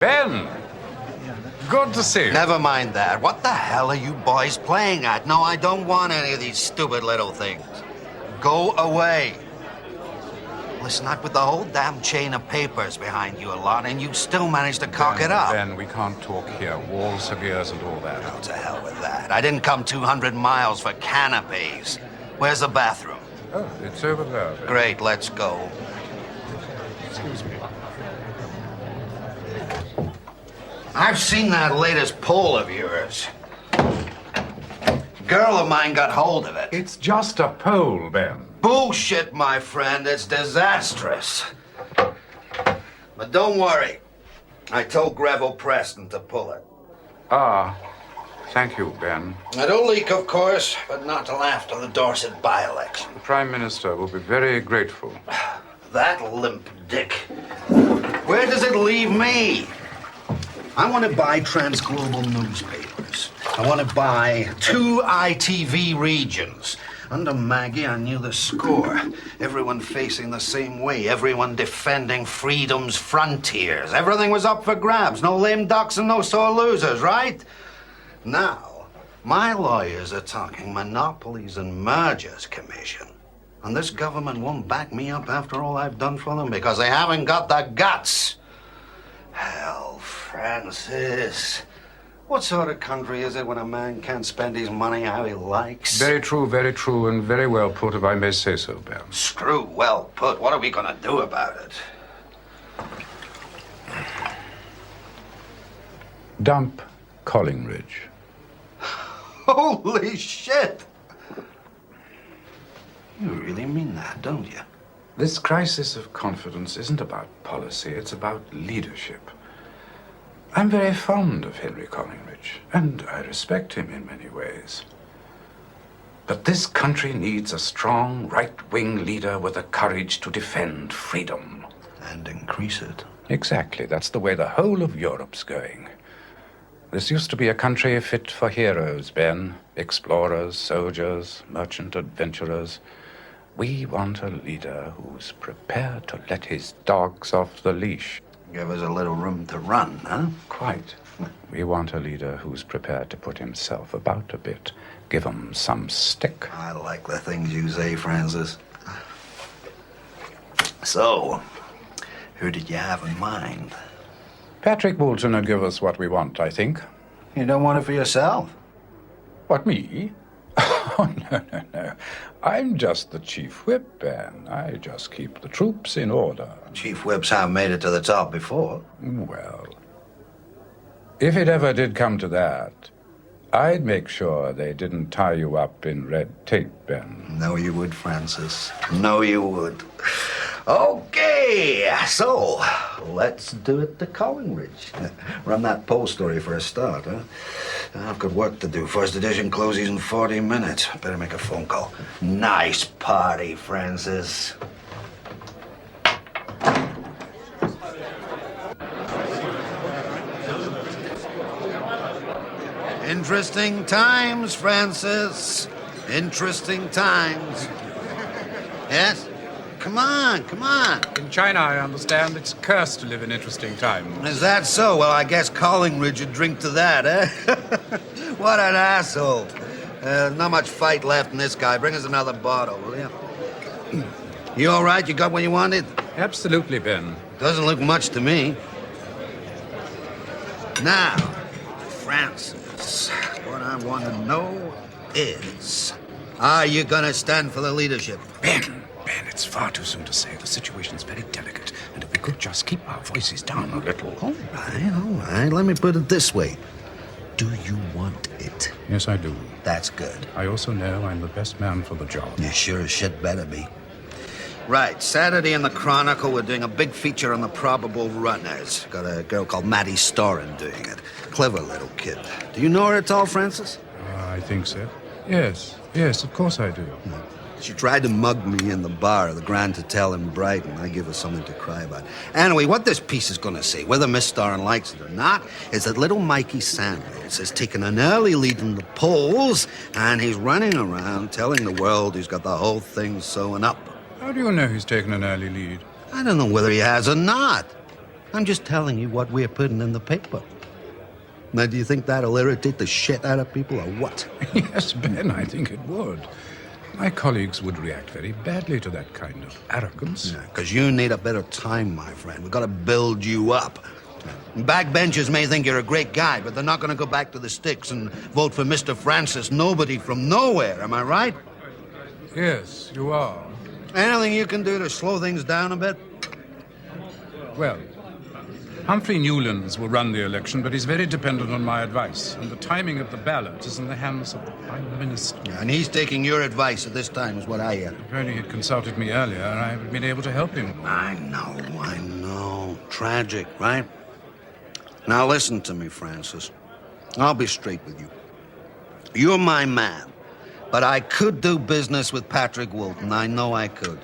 Ben! Good to see you. Never mind that. What the hell are you boys playing at? No, I don't want any of these stupid little things. Go away. Listen, I put the whole damn chain of papers behind you a lot, and you still managed to cock it up. Ben, we can't talk here. Walls have ears and all that. Oh, to hell with that. I didn't come 200 miles for canapes. Where's the bathroom? Oh, it's over there. Ben. Great, let's go. Excuse me. I've seen that latest poll of yours. Girl of mine got hold of it. It's just a poll, Ben. Bullshit, my friend. It's disastrous. But don't worry. I told Greville Preston to pull it. Ah, thank you, Ben. It'll leak, of course, but not till after the Dorset by-election. The Prime Minister will be very grateful. That limp dick. Where does it leave me? I want to buy Transglobal newspapers. I want to buy 2 ITV regions. Under Maggie, I knew the score. Everyone facing the same way. Everyone defending freedom's frontiers. Everything was up for grabs. No lame ducks and no sore losers, right? Now, my lawyers are talking monopolies and mergers commission. And this government won't back me up after all I've done for them because they haven't got the guts. Hell, Francis. What sort of country is it when a man can't spend his money how he likes? Very true, and very well put, if I may say so, Ben. Screw well put. What are we gonna do about it? Dump Collingridge. Holy shit! You really mean that, don't you? This crisis of confidence isn't about policy, it's about leadership. I'm very fond of Henry Collingridge, and I respect him in many ways. But this country needs a strong right-wing leader with the courage to defend freedom. And increase it. Exactly. That's the way the whole of Europe's going. This used to be a country fit for heroes, Ben. Explorers, soldiers, merchant adventurers. We want a leader who's prepared to let his dogs off the leash. Give us a little room to run, huh? Quite. We want a leader who's prepared to put himself about a bit. Give him some stick. I like the things you say, Francis. So, who did you have in mind? Patrick Woolton will give us what we want, I think. You don't want it for yourself? What, me? Oh, no. I'm just the chief whip, Ben. I just keep the troops in order. Chief whips haven't made it to the top before. Well, if it ever did come to that, I'd make sure they didn't tie you up in red tape, Ben. No, you would, Francis. No, you would. Okay, so let's do it to Collingridge. Run that poll story for a start, huh? I've got work to do. First edition closes in 40 minutes. Better make a phone call. Nice party, Francis. Interesting times, Francis. Interesting times. Yes? Come on. In China, I understand, it's cursed to live in interesting times. Is that so? Well, I guess Collingridge would drink to that, eh? What an asshole. Not much fight left in this guy. Bring us another bottle, will you? You all right? You got what you wanted? Absolutely, Ben. Doesn't look much to me. Now, Francis, what I want to know is, are you going to stand for the leadership? Ben, it's far too soon to say. The situation's very delicate, and if we could just keep our voices down a little. All right. Let me put it this way. Do you want it? Yes, I do. That's good. I also know I'm the best man for the job. You sure as shit better be. Right, Saturday in the Chronicle, we're doing a big feature on the probable runners. Got a girl called Maddie Storin doing it. Clever little kid. Do you know her at all, Francis? I think so. Yes, of course I do. She tried to mug me in the bar of the Grand Hotel in Brighton. I give her something to cry about. Anyway, what this piece is going to say, whether Miss Storin likes it or not, is that little Mikey Sanders has taken an early lead in the polls, and he's running around telling the world he's got the whole thing sewn up. How do you know he's taken an early lead? I don't know whether he has or not. I'm just telling you what we're putting in the paper. Now, do you think that'll irritate the shit out of people, or what? Yes, Ben, I think it would. My colleagues would react very badly to that kind of arrogance. Because you need a better time, my friend. We've got to build you up. Backbenchers may think you're a great guy, but they're not going to go back to the sticks and vote for Mr. Francis Nobody from nowhere, am I right? Yes, you are. Anything you can do to slow things down a bit? Well, Humphrey Newlands will run the election, but he's very dependent on my advice. And the timing of the ballot is in the hands of the Prime Minister. Yeah, and he's taking your advice at this time, is what I hear. If only he'd consulted me earlier, I would have been able to help him. I know. Tragic, right? Now listen to me, Francis. I'll be straight with you. You're my man, but I could do business with Patrick Wilton. I know I could.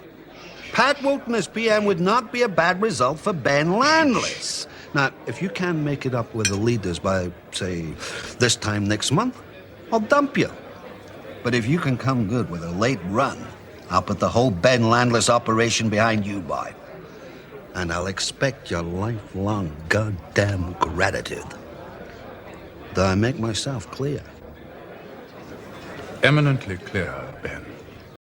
Pat Wilton as PM would not be a bad result for Ben Landless. Now, if you can make it up with the leaders by, say, this time next month, I'll dump you. But if you can come good with a late run, I'll put the whole Ben Landless operation behind you, boy. And I'll expect your lifelong goddamn gratitude. Do I make myself clear? Eminently clear, Ben.